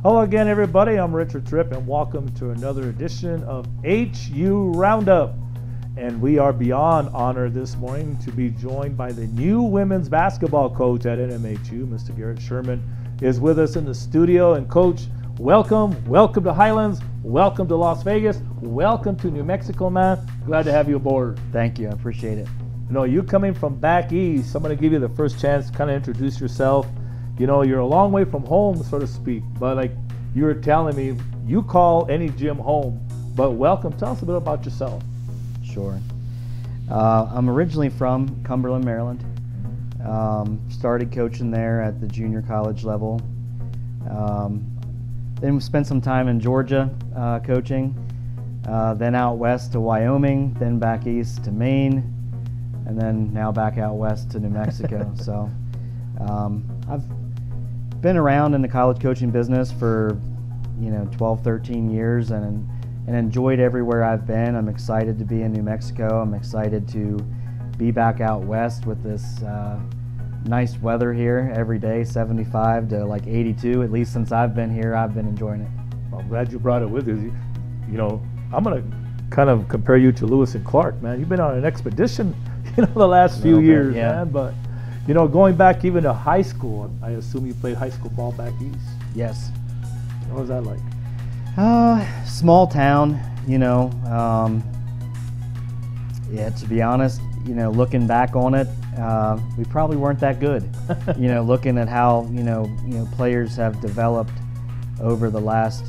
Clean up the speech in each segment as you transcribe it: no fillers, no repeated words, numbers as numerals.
Hello again, everybody. I'm Richard Tripp, and welcome to another edition of HU Roundup. And we are beyond honored this morning to be joined by the new women's basketball coach at NMHU, Mr. Garett Sherman, is with us in the studio. And Coach, welcome to Highlands, welcome to Las Vegas, welcome to New Mexico, man. Glad to have you aboard. Thank you, I appreciate it. You know, you coming from back east, I'm going to give you the first chance to kind of introduce yourself. You know, you're a long way from home, so to speak, but like you were telling me, you call any gym home. But welcome. Tell us a bit about yourself. Sure. I'm originally from Cumberland, Maryland. Started coaching there at the junior college level. Then we spent some time in Georgia coaching, then out west to Wyoming, then back east to Maine, and then now back out west to New Mexico. So I've been around in the college coaching business for 12, 13 years and enjoyed everywhere I've been. I'm excited to be in New Mexico. I'm excited to be back out west with this nice weather here every day, 75 to like 82. At least since I've been here, I've been enjoying it. Well, I'm glad you brought it with you. You know, I'm going to kind of compare you to Lewis and Clark, man. You've been on an expedition, the last few years, yeah. Man. But, going back even to high school, I assume you played high school ball back east. Yes. What was that like? Small town, yeah, to be honest, looking back on it, we probably weren't that good. Looking at how, players have developed over the last,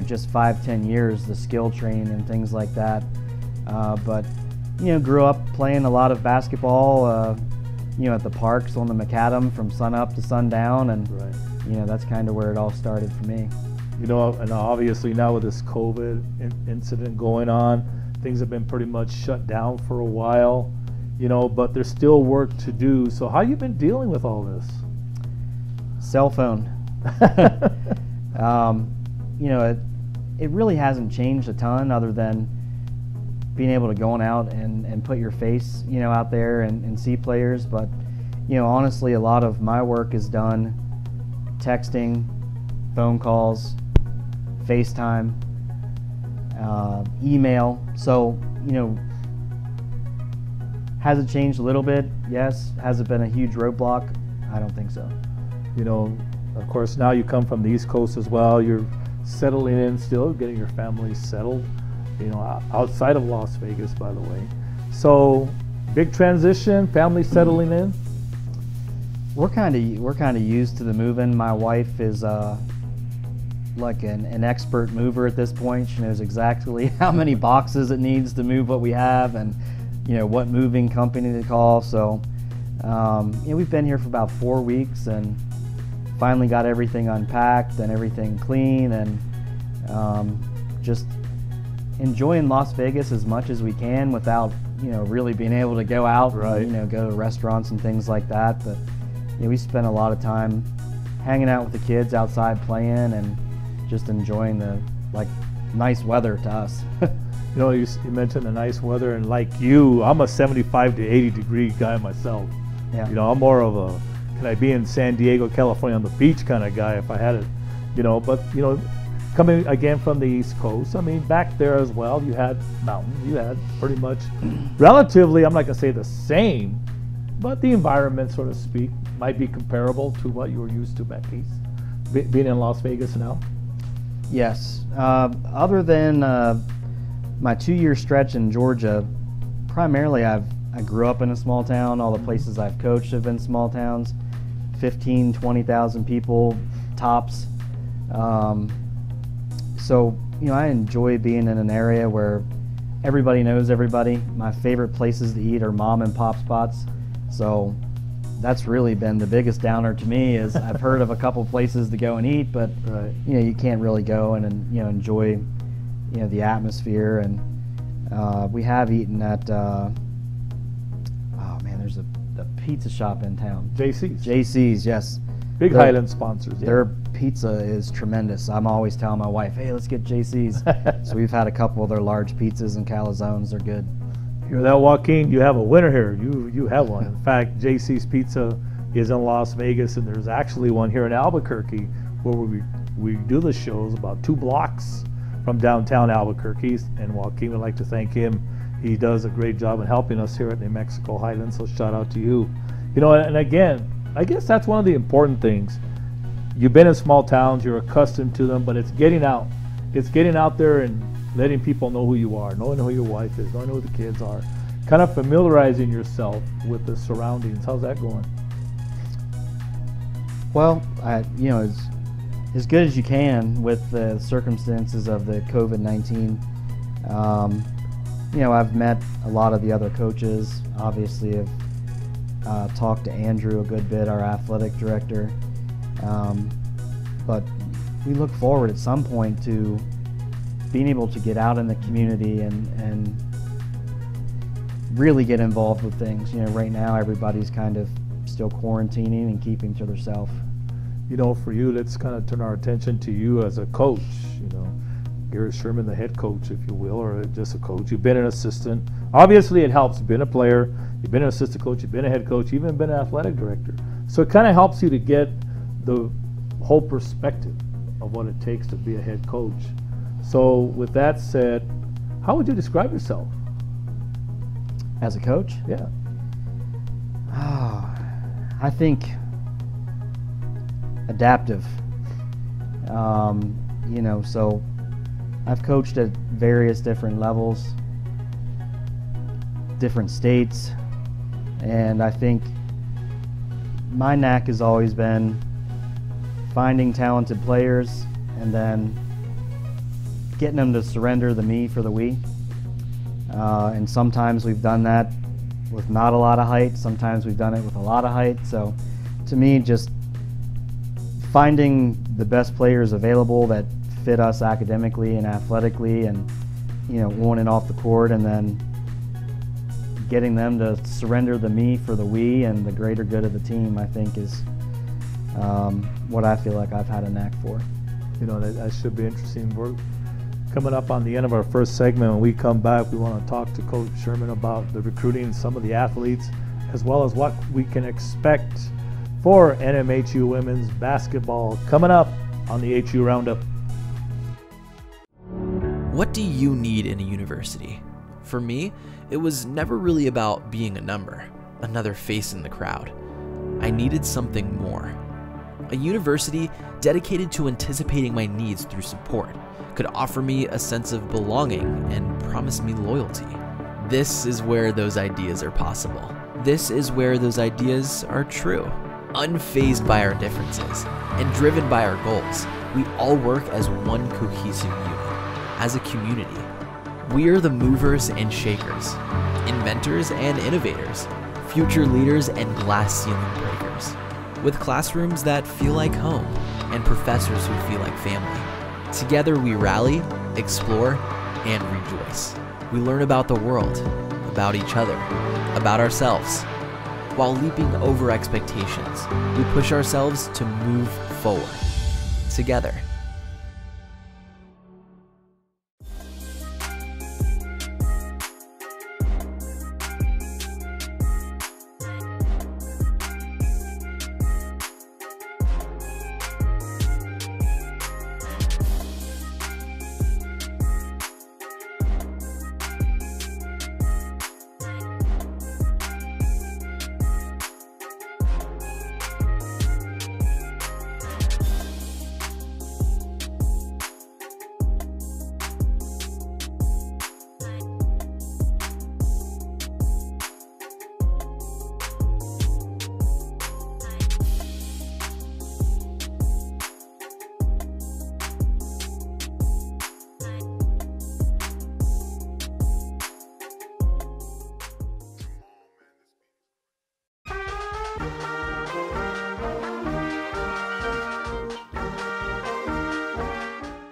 just 5-10 years, the skill training and things like that. But, grew up playing a lot of basketball, at the parks on the macadam from sun up to sundown, and right. That's kind of where it all started for me. And obviously now with this COVID incident going on, things have been pretty much shut down for a while, but there's still work to do. So how you been dealing with all this? Cell phone. It really hasn't changed a ton other than being able to go out and put your face, out there and see players. But, honestly, a lot of my work is done texting, phone calls, FaceTime, email. So, has it changed a little bit? Yes. Has it been a huge roadblock? I don't think so. Of course, now you come from the East Coast as well. You're settling in still, getting your family settled, outside of Las Vegas, by the way. So, big transition, family settling in? We're kind of used to the moving. My wife is like an expert mover at this point. She knows exactly how many boxes it needs to move what we have, and what moving company to call. So we've been here for about 4 weeks and finally got everything unpacked and everything clean, and just enjoying Las Vegas as much as we can without really being able to go out, right. And, go to restaurants and things like that. But we spend a lot of time hanging out with the kids outside playing and just enjoying the nice weather to us. You mentioned the nice weather, and like you, I'm a 75 to 80 degree guy myself. Yeah. I'm more of a, can I be in San Diego, California on the beach kind of guy if I had it, but coming again from the East Coast, I mean, back there as well, you had mountains, you had pretty much relatively, I'm not gonna say the same, but the environment, so to speak, might be comparable to what you were used to back east, being in Las Vegas now. Yes. Other than my 2-year stretch in Georgia, primarily I grew up in a small town. All the places I've coached have been small towns, 15, 20,000 people tops. So, I enjoy being in an area where everybody knows everybody. My favorite places to eat are mom and pop spots. So that's really been the biggest downer to me, is I've heard of a couple places to go and eat, but right. You can't really go and enjoy the atmosphere. And we have eaten at there's a pizza shop in town. JC's, yes. Big Highland sponsors. Yeah. Their pizza is tremendous. I'm always telling my wife, hey, let's get JC's. So we've had a couple of their large pizzas and calzones. They're good. Hear that, Joaquin? You have a winner here. You have one. In fact, JC's Pizza is in Las Vegas, and there's actually one here in Albuquerque where we we do the shows about 2 blocks from downtown Albuquerque, and Joaquin would like to thank him. He does a great job in helping us here at New Mexico Highlands, so shout out to you. You know, and again, I guess that's one of the important things. You've been in small towns, you're accustomed to them, but it's getting out. It's getting out there and letting people know who you are, knowing who your wife is, knowing who the kids are, kind of familiarizing yourself with the surroundings. How's that going? Well, you know, as good as you can with the circumstances of the COVID-19. You know, I've met a lot of the other coaches. Obviously, I've talked to Andrew a good bit, our athletic director. But we look forward at some point to being able to get out in the community and really get involved with things. You know, right now everybody's kind of still quarantining and keeping to themselves. You know, for you, let's kind of turn our attention to you as a coach. You know, Garett Sherman, the head coach, if you will, or just a coach. You've been an assistant. Obviously, it helps. You've been a player. You've been an assistant coach. You've been a head coach. You've even been an athletic director. So it kind of helps you to get the whole perspective of what it takes to be a head coach. So with that said, how would you describe yourself? As a coach? Yeah. I think adaptive. You know, so I've coached at various different levels, different states, and I think my knack has always been finding talented players and then getting them to surrender the me for the we. And sometimes we've done that with not a lot of height, sometimes we've done it with a lot of height. So to me, just finding the best players available that fit us academically and athletically and, you know, on and off the court, and then getting them to surrender the me for the we and the greater good of the team, I think is what I feel like I've had a knack for. You know, that should be interesting. We're coming up on the end of our first segment. When we come back, we want to talk to Coach Sherman about the recruiting, some of the athletes, as well as what we can expect for NMHU women's basketball coming up on the HU Roundup. What do you need in a university? For me, it was never really about being a number, another face in the crowd. I needed something more. A university dedicated to anticipating my needs through support could offer me a sense of belonging and promise me loyalty. This is where those ideas are possible. This is where those ideas are true. Unfazed by our differences and driven by our goals, we all work as one cohesive unit, as a community. We are the movers and shakers, inventors and innovators, future leaders and glass ceiling breakers, with classrooms that feel like home and professors who feel like family. Together we rally, explore, and rejoice. We learn about the world, about each other, about ourselves. While leaping over expectations, we push ourselves to move forward, together.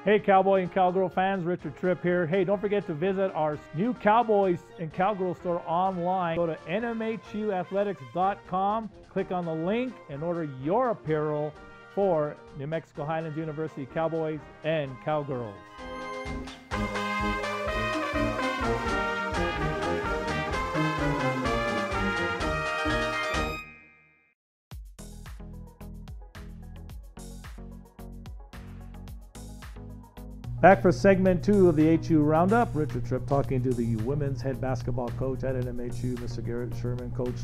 Hey Cowboy and Cowgirl fans, Richard Tripp here. Hey, don't forget to visit our new Cowboys and Cowgirl store online. Go to nmhuathletics.com, click on the link and order your apparel for New Mexico Highlands University Cowboys and Cowgirls. Back for segment 2 of the HU Roundup. Richard Tripp talking to the women's head basketball coach at NMHU, Mr. Garett Sherman. Coach,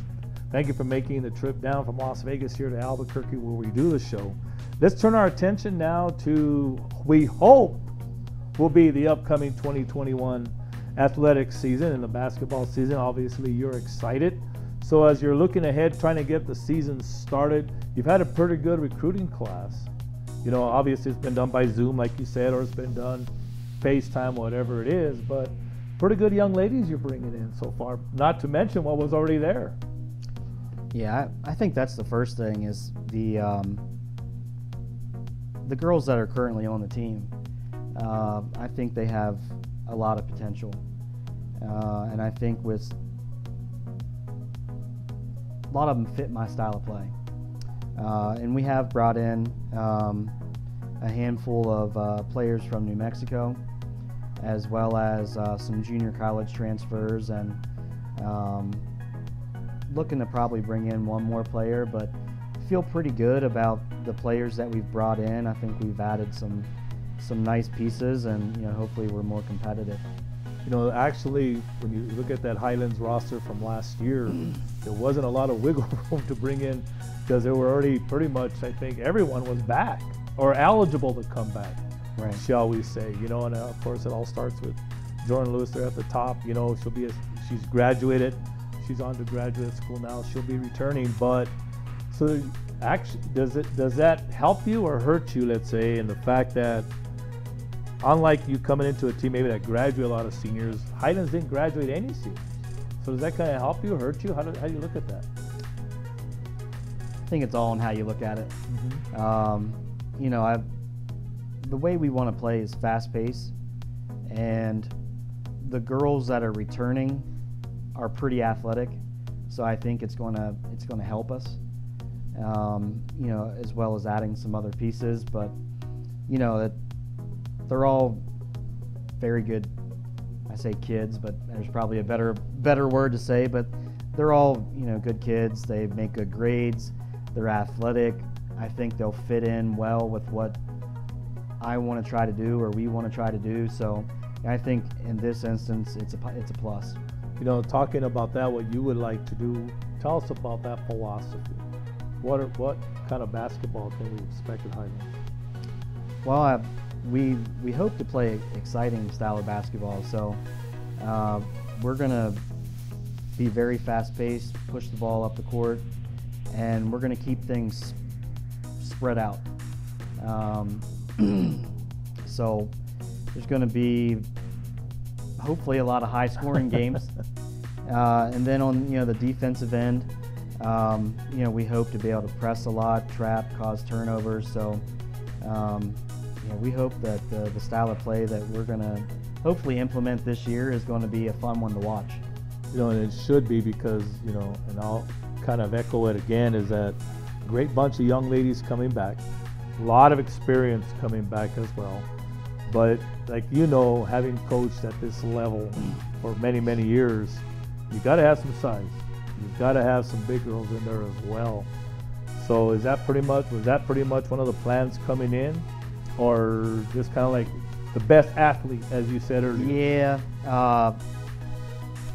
thank you for making the trip down from Las Vegas here to Albuquerque where we do the show. Let's turn our attention now to, we hope, will be the upcoming 2021 athletic season and the basketball season. Obviously, you're excited. So as you're looking ahead, trying to get the season started, you've had a pretty good recruiting class. You know, obviously it's been done by Zoom, like you said, or it's been done FaceTime, whatever it is, but pretty good young ladies you're bringing in so far, not to mention what was already there. Yeah, I think that's the first thing is the girls that are currently on the team. I think they have a lot of potential, and I think with a lot of them fit my style of play. And we have brought in a handful of players from New Mexico, as well as some junior college transfers, and looking to probably bring in one more player, but feel pretty good about the players that we've brought in. I think we've added some nice pieces, and hopefully we're more competitive. You know, actually, when you look at that Highlands roster from last year, there wasn't a lot of wiggle room to bring in because they were already pretty much, I think, everyone was back or eligible to come back, right, shall we say. And of course, it all starts with Jordan Lewis there at the top. She's graduated. She's on to graduate school now. She'll be returning. But so actually, does that help you or hurt you, let's say, in the fact that unlike you coming into a team maybe that graduate a lot of seniors, Highlands didn't graduate any seniors. So does that kind of help you, hurt you? How do you look at that? I think it's all in how you look at it. The way we want to play is fast-paced, and the girls that are returning are pretty athletic, so I think it's going to help us. As well as adding some other pieces, but they're all very good. I say kids, but there's probably a better word to say, but they're all good kids. They make good grades. They're athletic. I think they'll fit in well with what I want to try to do or we want to try to do. So I think in this instance, it's a plus. Talking about that, what you would like to do, tell us about that philosophy. What kind of basketball can we expect at Highlands? Well, we hope to play an exciting style of basketball. So we're going to be very fast-paced, push the ball up the court, and we're going to keep things spread out. So there's going to be hopefully a lot of high-scoring games. And then on the defensive end, we hope to be able to press a lot, trap, cause turnovers. So we hope that the style of play that we're going to hopefully implement this year is going to be a fun one to watch. And it should be because, and I'll kind of echo it again, is that great bunch of young ladies coming back, a lot of experience coming back as well. But having coached at this level for many, many years, you got to have some size. You've got to have some big girls in there as well. So was that pretty much one of the plans coming in, or just kind of like the best athlete, as you said earlier? Yeah,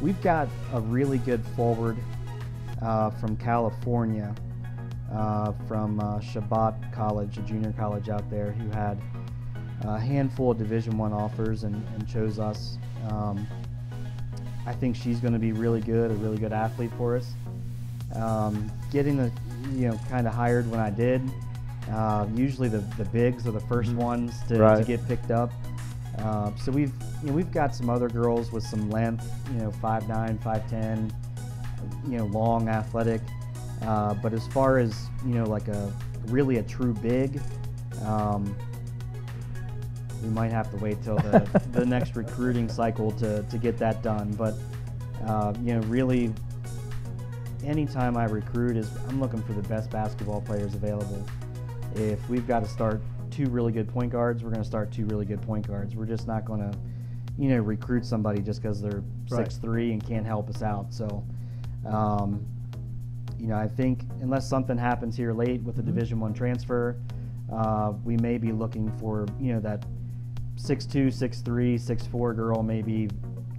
we've got a really good forward from California, from Shabbat College, a junior college out there, who had a handful of Division I offers and chose us. I think she's going to be really good, a really good athlete for us. Getting the, kind of hired when I did. Usually the bigs are the first ones to get picked up. So we've got some other girls with some length, 5'9", 5'10", long, athletic. But as far as like a true big, we might have to wait till the next recruiting cycle to get that done. But really, anytime I recruit, I'm looking for the best basketball players available. If we've got to start 2 really good point guards, we're going to start 2 really good point guards. We're just not going to, recruit somebody just because they're 6'3" and can't help us out. So, I think unless something happens here late with the Division I transfer, we may be looking for, that 6'2", 6'3", 6'4" girl maybe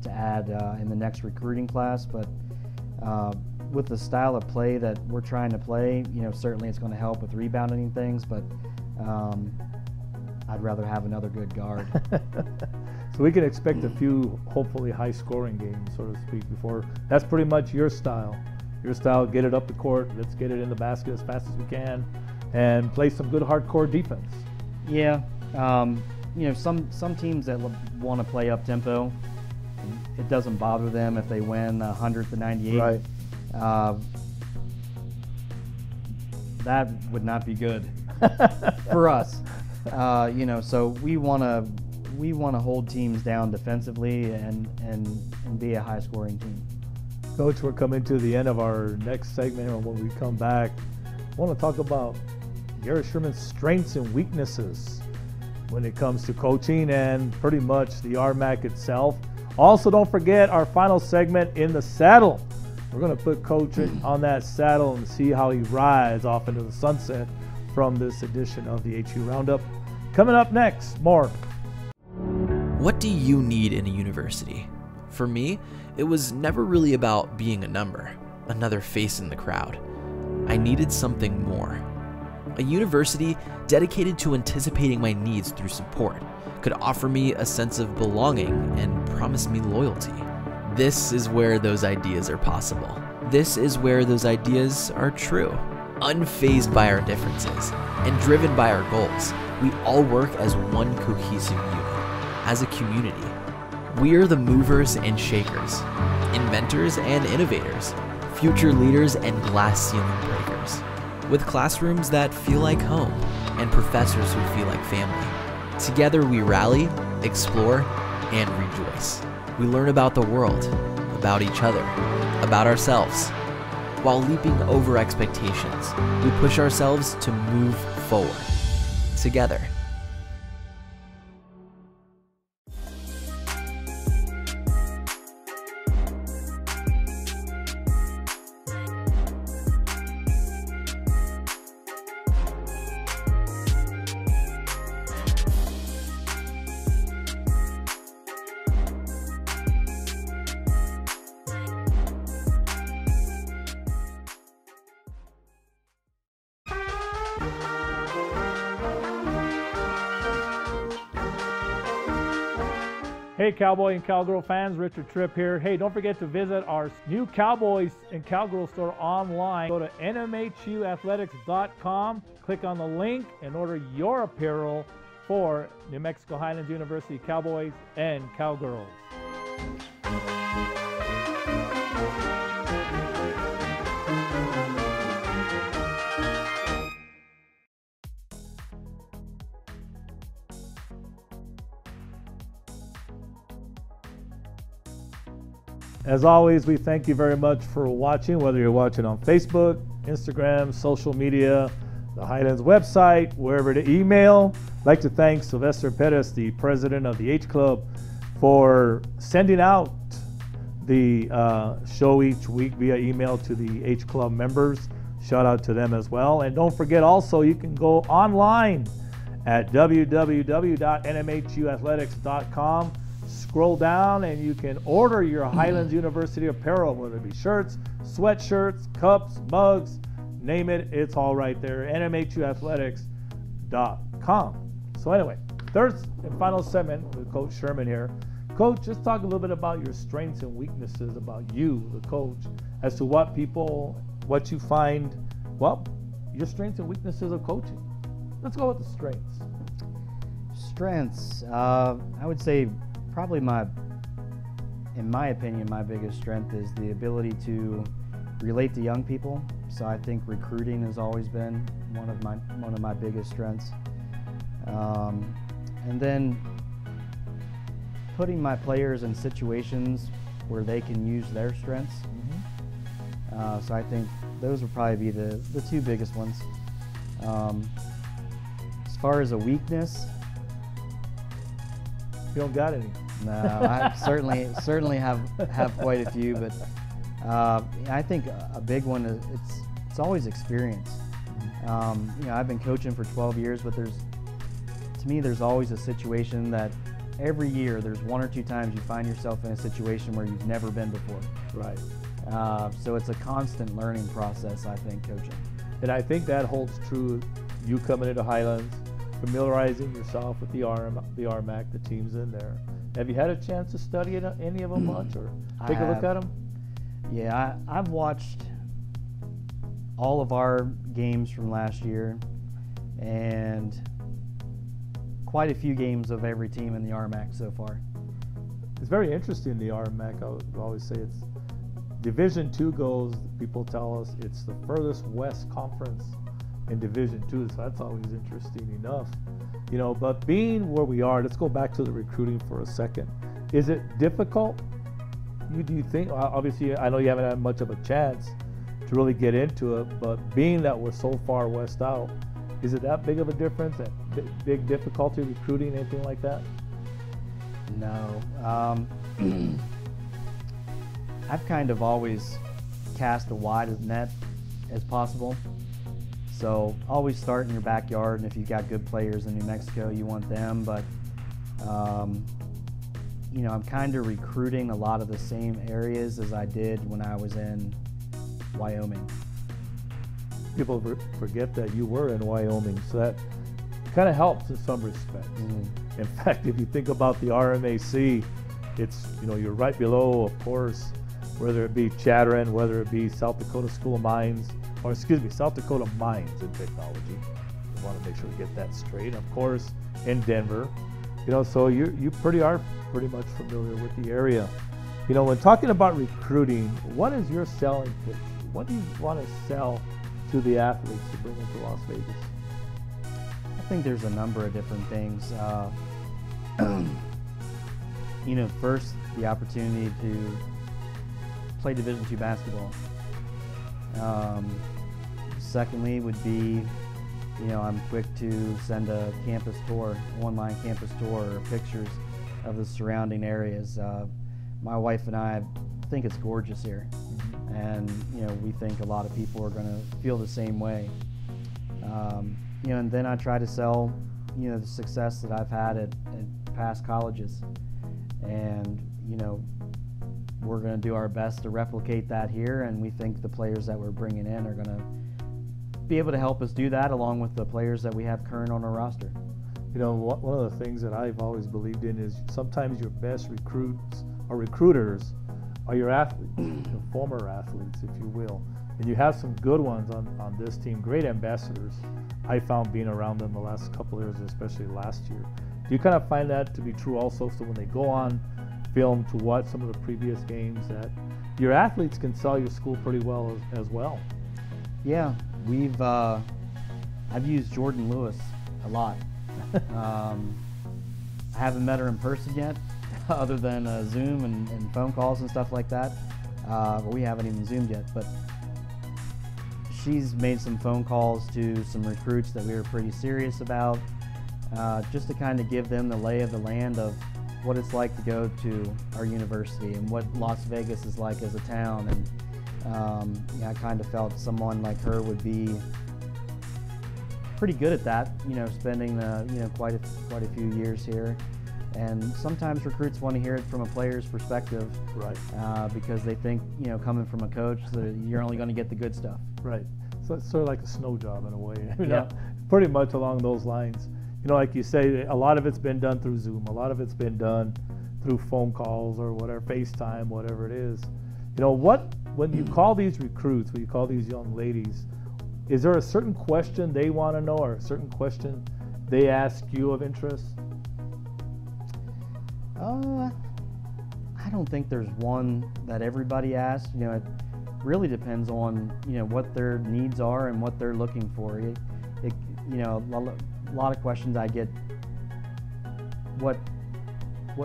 to add in the next recruiting class, but with the style of play that we're trying to play, certainly it's going to help with rebounding things, but I'd rather have another good guard. So we can expect a few, hopefully, high-scoring games, so to speak, before. That's pretty much your style. Your style, get it up the court, let's get it in the basket as fast as we can, and play some good hardcore defense. Yeah, some teams that want to play up tempo, it doesn't bother them if they win 100-98. Right. That would not be good for us. So we want to hold teams down defensively and be a high-scoring team. Coach, we're coming to the end of our next segment, and when we come back, I want to talk about Garett Sherman's strengths and weaknesses when it comes to coaching and pretty much the RMAC itself. Also, don't forget our final segment, In the Saddle. We're going to put Coach on that saddle and see how he rides off into the sunset from this edition of the HU Roundup. Coming up next, more. What do you need in a university? For me, it was never really about being a number, another face in the crowd. I needed something more. A university dedicated to anticipating my needs through support could offer me a sense of belonging and promise me loyalty. This is where those ideas are possible. This is where those ideas are true. Unfazed by our differences and driven by our goals, we all work as one cohesive unit, as a community. We are the movers and shakers, inventors and innovators, future leaders and glass ceiling breakers, with classrooms that feel like home and professors who feel like family. Together we rally, explore, and rejoice. We learn about the world, about each other, about ourselves. While leaping over expectations, we push ourselves to move forward, together. Hey, Cowboy and Cowgirl fans, Richard Tripp here. Hey, don't forget to visit our new Cowboys and Cowgirl store online. Go to nmhuathletics.com, click on the link, and order your apparel for New Mexico Highlands University Cowboys and Cowgirls. As always, we thank you very much for watching, whether you're watching on Facebook, Instagram, social media, the Highlands website, wherever to email. I'd like to thank Sylvester Perez, the president of the H Club, for sending out the show each week via email to the H Club members. Shout out to them as well. And don't forget also, you can go online at www.nmhuathletics.com. Scroll down and you can order your Highlands University apparel, whether it be shirts, sweatshirts, cups, mugs, name it, it's all right there. nmhuathletics.com. So anyway, third and final segment with Coach Sherman here. Coach, just talk a little bit about your strengths and weaknesses about you, the coach, as to what you find, well, your strengths and weaknesses of coaching. Let's go with the strengths. Strengths, I would say probably in my opinion, my biggest strength is the ability to relate to young people. So I think recruiting has always been one of my biggest strengths. And then putting my players in situations where they can use their strengths. So I think those would probably be the two biggest ones. As far as a weakness, you don't got any. No, I certainly have quite a few, but I think a big one is it's always experience. I've been coaching for 12 years, but to to me, there's always a situation that every year there's 1 or 2 times you find yourself in a situation where you've never been before. Right. So it's a constant learning process, I think, coaching. And I think that holds true. You coming into Highlands, familiarizing yourself with the RMAC, the teams in there. Have you had a chance to study any of them much, or take a look at them? Yeah, I've watched all of our games from last year, and quite a few games of every team in the RMAC so far. It's very interesting, the RMAC. I would always say it's Division II goes, people tell us it's the furthest west conference in Division II, so that's always interesting enough. You know, but being where we are, let's go back to the recruiting for a second. Is it difficult? Do you think, obviously I know you haven't had much of a chance to really get into it, but being that we're so far west out, is it that big of a difference, that big difficulty recruiting, anything like that? No. I've kind of always cast a wide net as possible. So always start in your backyard, and if you've got good players in New Mexico, you want them. But you know, I'm kind of recruiting a lot of the same areas as I did when I was in Wyoming. People forget that you were in Wyoming, so that kind of helps in some respects. Mm-hmm. In fact, if you think about the RMAC, it's, you know, you're right below, of course, whether it be Chatteran, whether it be South Dakota School of Mines, or excuse me, South Dakota Mines and Technology. We want to make sure we get that straight. Of course, in Denver, you know, so you are pretty much familiar with the area. You know, when talking about recruiting, what is your selling pitch? What do you want to sell to the athletes to bring into Las Vegas? I think there's a number of different things. You know, first, the opportunity to play Division II basketball. Secondly would be, you know, I'm quick to send a campus tour, online campus tour, or pictures of the surrounding areas. My wife and I think it's gorgeous here, and you know, we think a lot of people are going to feel the same way. You know, and then I try to sell, you know, the success that I've had at past colleges, and you know, we're going to do our best to replicate that here, and we think the players that we're bringing in are going to be able to help us do that, along with the players that we have current on our roster. You know, one of the things that I've always believed in is sometimes your best recruits or recruiters are your athletes, your former athletes, if you will. And you have some good ones on this team, great ambassadors. I found being around them the last couple of years, especially last year. Do you kind of find that to be true also? So when they go on film to watch some of the previous games, that your athletes can sell your school pretty well as well? Yeah. I've used Jordan Lewis a lot. I haven't met her in person yet, other than Zoom and phone calls and stuff like that. But we haven't even Zoomed yet. But she's made some phone calls to some recruits that we were pretty serious about, just to kind of give them the lay of the land of what it's like to go to our university and what Las Vegas is like as a town. And yeah, I kind of felt someone like her would be pretty good at that, you know, spending you know, quite a few years here. And sometimes recruits want to hear it from a player's perspective, right? Because they think, you know, coming from a coach, that you're only going to get the good stuff. Right. So it's sort of like a snow job in a way. You yeah. know, pretty much along those lines. You know, like you say, a lot of it's been done through Zoom. A lot of it's been done through phone calls or whatever, FaceTime, whatever it is. You know, when you call these recruits, when you call these young ladies, is there a certain question they want to know, or a certain question they ask you of interest? I don't think there's one that everybody asks. You know, it really depends on, you know, what their needs are and what they're looking for. You know, a lot of questions I get, what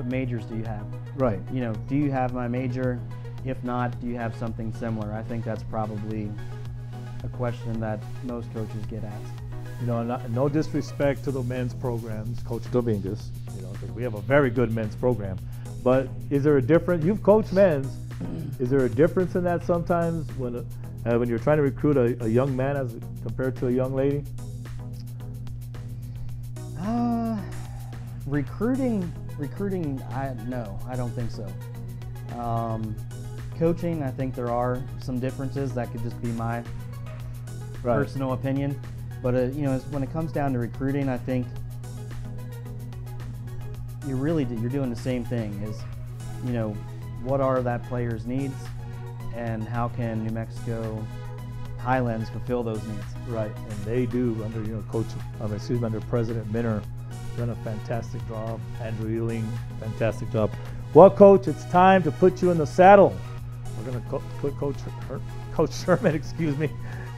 majors do you have? Right. You know, do you have my major? If not, do you have something similar? I think that's probably a question that most coaches get asked. You know, no disrespect to the men's programs, Coach Dominguez, you know, because we have a very good men's program. But is there a difference? You've coached men's. Is there a difference in that sometimes when you're trying to recruit a young man as compared to a young lady? Recruiting, no, I don't think so. Coaching, I think there are some differences. That could just be my personal opinion. But when it comes down to recruiting, I think you're doing the same thing. Is what are that player's needs, and how can New Mexico Highlands fulfill those needs? Right, and they do under President Minner, done a fantastic job. Andrew Ewing, fantastic job. Well, Coach, it's time to put you in the saddle. We're going to put Coach Sherman,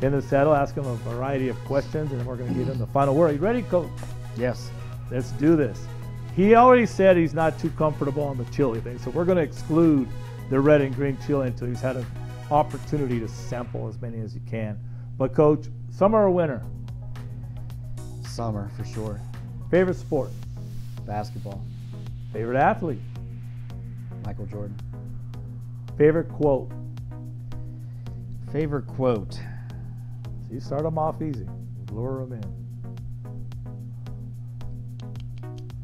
in the saddle, ask him a variety of questions, and then we're going to give him the final word. Are you ready, Coach? Yes. Let's do this. He already said he's not too comfortable on the chili thing, so we're going to exclude the red and green chili until he's had an opportunity to sample as many as he can. But, Coach, summer or winter? Summer, for sure. Favorite sport? Basketball. Favorite athlete? Michael Jordan. Favorite quote? Favorite quote? So you start them off easy. Lure them in.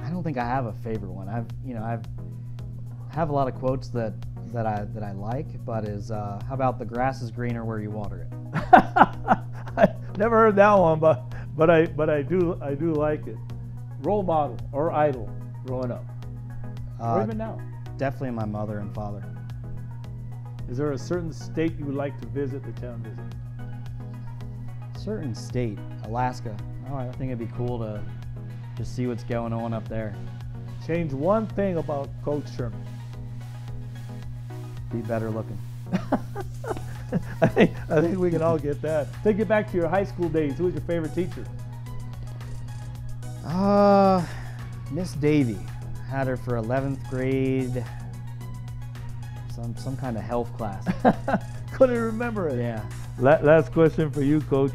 I don't think I have a favorite one. I have a lot of quotes that I like, but how about the grass is greener where you water it? I never heard that one, but I do like it. Role model or idol growing up, or even now? Definitely my mother and father. Is there a certain state you would like to visit, the town visit? Certain state, Alaska. Oh, I think it'd be cool to just see what's going on up there. Change one thing about Coach Sherman. Be better looking. I think we can all get that. Take it back to your high school days. Who was your favorite teacher? Miss Davy. Had her for 11th grade. Some kind of health class. Couldn't remember it. Yeah. Last question for you, Coach.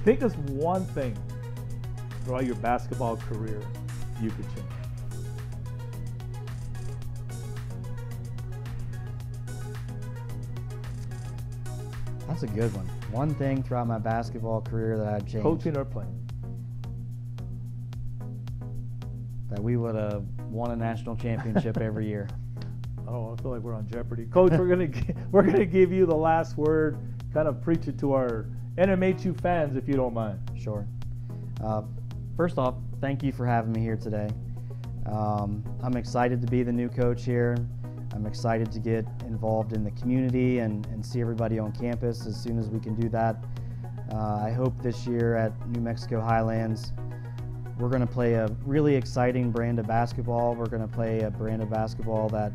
Think of one thing throughout your basketball career you could change. That's a good one. One thing throughout my basketball career that I'd change. Coaching or playing? That we would have won a national championship every year. Oh, I feel like we're on Jeopardy. Coach, we're gonna give you the last word. Kind of preach it to our NMHU fans, if you don't mind. Sure. First off, thank you for having me here today. I'm excited to be the new coach here. I'm excited to get involved in the community and see everybody on campus as soon as we can do that. I hope this year at New Mexico Highlands, we're going to play a really exciting brand of basketball. We're going to play a brand of basketball that,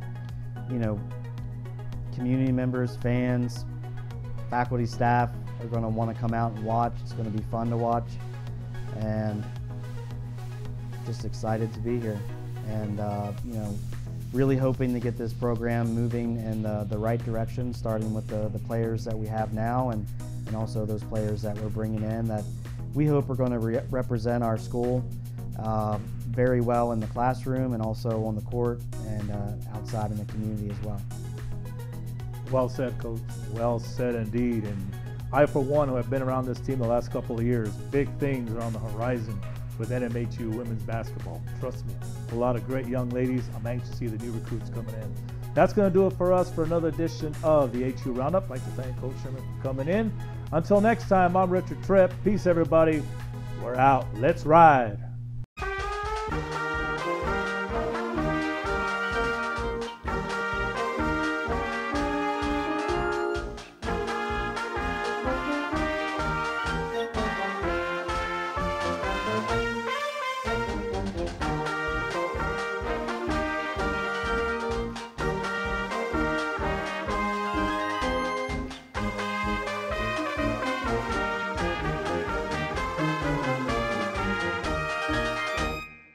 community members, fans, faculty, staff are going to want to come out and watch. It's going to be fun to watch, and just excited to be here. And, really hoping to get this program moving in the right direction, starting with the players that we have now and also those players that we're bringing in that we hope are going to represent our school very well in the classroom and also on the court and outside in the community as well. Well said, Coach. Well said indeed. And I, for one, who have been around this team the last couple of years, big things are on the horizon with NMHU women's basketball. Trust me, a lot of great young ladies. I'm anxious to see the new recruits coming in. That's going to do it for us for another edition of the HU Roundup. I'd like to thank Coach Sherman for coming in. Until next time, I'm Richard Tripp. Peace, everybody. We're out. Let's ride.